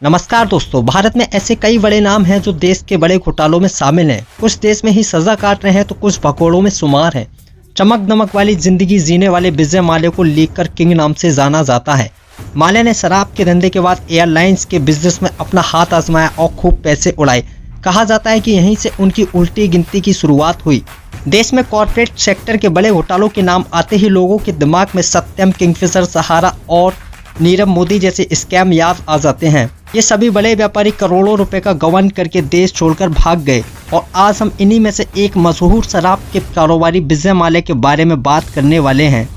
नमस्कार दोस्तों, भारत में ऐसे कई बड़े नाम हैं जो देश के बड़े घोटालों में शामिल हैं। कुछ देश में ही सजा काट रहे हैं तो कुछ भगोड़ों में शुमार हैं। चमक दमक वाली जिंदगी जीने वाले विजय माल्या को लीकर किंग नाम से जाना जाता है। माल्या ने शराब के धंधे के बाद एयरलाइंस के बिजनेस में अपना हाथ आजमाया और खूब पैसे उड़ाए। कहा जाता है कि यहीं से उनकी उल्टी गिनती की शुरुआत हुई। देश में कॉर्पोरेट सेक्टर के बड़े घोटालों के नाम आते ही लोगों के दिमाग में सत्यम, किंगफिशर, सहारा और नीरव मोदी जैसे स्कैम याद आ जाते हैं। ये सभी बड़े व्यापारी करोड़ों रुपए का गबन करके देश छोड़कर भाग गए और आज हम इन्हीं में से एक मशहूर शराब के कारोबारी विजय माल्या के बारे में बात करने वाले हैं।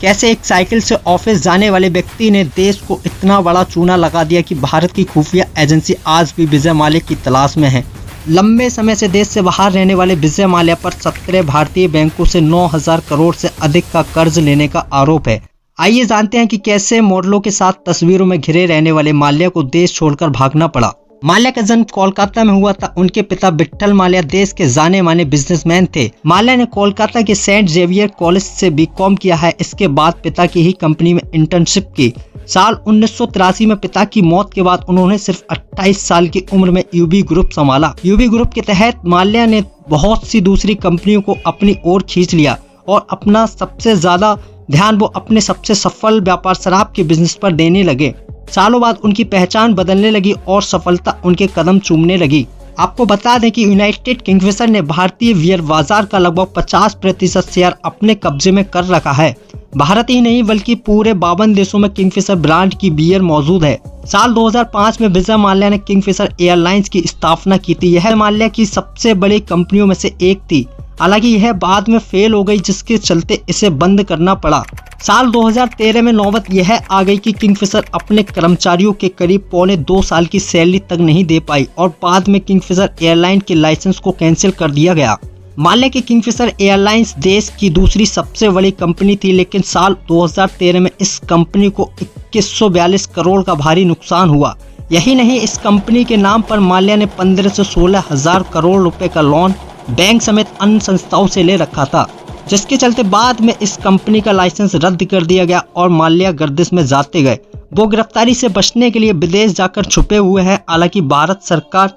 कैसे एक साइकिल से ऑफिस जाने वाले व्यक्ति ने देश को इतना बड़ा चूना लगा दिया कि भारत की खुफिया एजेंसी आज भी विजय माल्या की तलाश में है। लंबे समय से देश से बाहर रहने वाले विजय माल्या पर 17 भारतीय बैंकों से 9,000 करोड़ से अधिक का कर्ज लेने का आरोप है। आइए जानते हैं कि कैसे मॉडलों के साथ तस्वीरों में घिरे रहने वाले माल्या को देश छोड़कर भागना पड़ा। माल्या का जन्म कोलकाता में हुआ था। उनके पिता विट्ठल माल्या देश के जाने माने बिजनेसमैन थे। माल्या ने कोलकाता के सेंट जेवियर कॉलेज से बीकॉम किया है। इसके बाद पिता की ही कंपनी में इंटर्नशिप की। साल 1983 में पिता की मौत के बाद उन्होंने सिर्फ 28 साल की उम्र में यूबी ग्रुप संभाला। यूबी ग्रुप के तहत माल्या ने बहुत सी दूसरी कंपनियों को अपनी ओर खींच लिया और अपना सबसे ज्यादा ध्यान वो अपने सबसे सफल व्यापार शराब के बिजनेस पर देने लगे। सालों बाद उनकी पहचान बदलने लगी और सफलता उनके कदम चूमने लगी। आपको बता दें कि यूनाइटेड किंगफिशर ने भारतीय बियर बाजार का लगभग 50% शेयर अपने कब्जे में कर रखा है। भारत ही नहीं बल्कि पूरे 52 देशों में किंगफिशर ब्रांड की बियर मौजूद है। साल 2005 में विजय माल्या ने किंगफिशर एयरलाइंस की स्थापना की थी। यह माल्या की सबसे बड़ी कंपनियों में से एक थी। हालांकि यह बाद में फेल हो गई, जिसके चलते इसे बंद करना पड़ा। साल 2013 में नौबत यह आ गई कि किंगफिशर अपने कर्मचारियों के करीब 1.25 साल की सैलरी तक नहीं दे पाई और बाद में किंगफिशर एयरलाइन के लाइसेंस को कैंसिल कर दिया गया। माल्या की किंगफिशर एयरलाइंस देश की दूसरी सबसे बड़ी कंपनी थी, लेकिन साल 2013 में इस कंपनी को 2142 करोड़ का भारी नुकसान हुआ। यही नहीं, इस कंपनी के नाम पर माल्या ने 15 से 16 हजार करोड़ रुपए का लोन बैंक समेत अन्य संस्थाओं से ले रखा था, जिसके चलते बाद में इस कंपनी का लाइसेंस रद्द कर दिया गया और माल्या गर्दिश में जाते गए। वो गिरफ्तारी से बचने के लिए विदेश जाकर छुपे हुए हैं। हालांकि भारत सरकार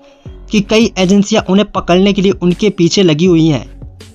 की कई एजेंसियां उन्हें पकड़ने के लिए उनके पीछे लगी हुई हैं।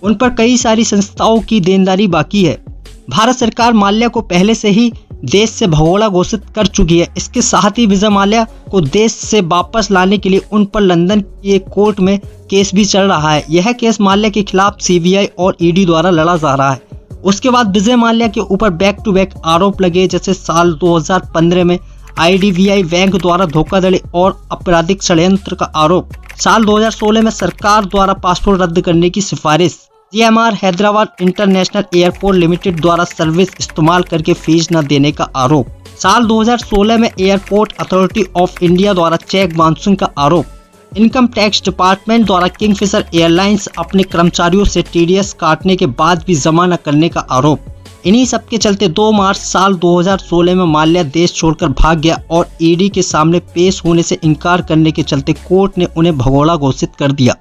उन पर कई सारी संस्थाओं की देनदारी बाकी है। भारत सरकार माल्या को पहले से ही देश से भगोड़ा घोषित कर चुकी है। इसके साथ ही विजय माल्या को देश से वापस लाने के लिए उन पर लंदन के कोर्ट में केस भी चल रहा है। यह केस माल्या के खिलाफ सीबीआई और ईडी द्वारा लड़ा जा रहा है। उसके बाद विजय माल्या के ऊपर बैक टू बैक आरोप लगे, जैसे साल 2015 में IDBI बैंक द्वारा धोखाधड़ी और आपराधिक षड्यंत्र का आरोप। साल 2016 में सरकार द्वारा पासपोर्ट रद्द करने की सिफारिश। GMR Hyderabad international airport limited द्वारा सर्विस इस्तेमाल करके फीस न देने का आरोप। साल 2016 में एयरपोर्ट अथॉरिटी ऑफ इंडिया द्वारा चेक बाउंसिंग का आरोप। इनकम टैक्स डिपार्टमेंट द्वारा किंगफिशर एयरलाइंस अपने कर्मचारियों से TDS काटने के बाद भी जमा न करने का आरोप। इन्हीं सब के चलते 2 मार्च साल 2016 में माल्या देश छोड़कर भाग गया और ईडी के सामने पेश होने से इनकार करने के चलते कोर्ट ने उन्हें भगोड़ा घोषित कर दिया।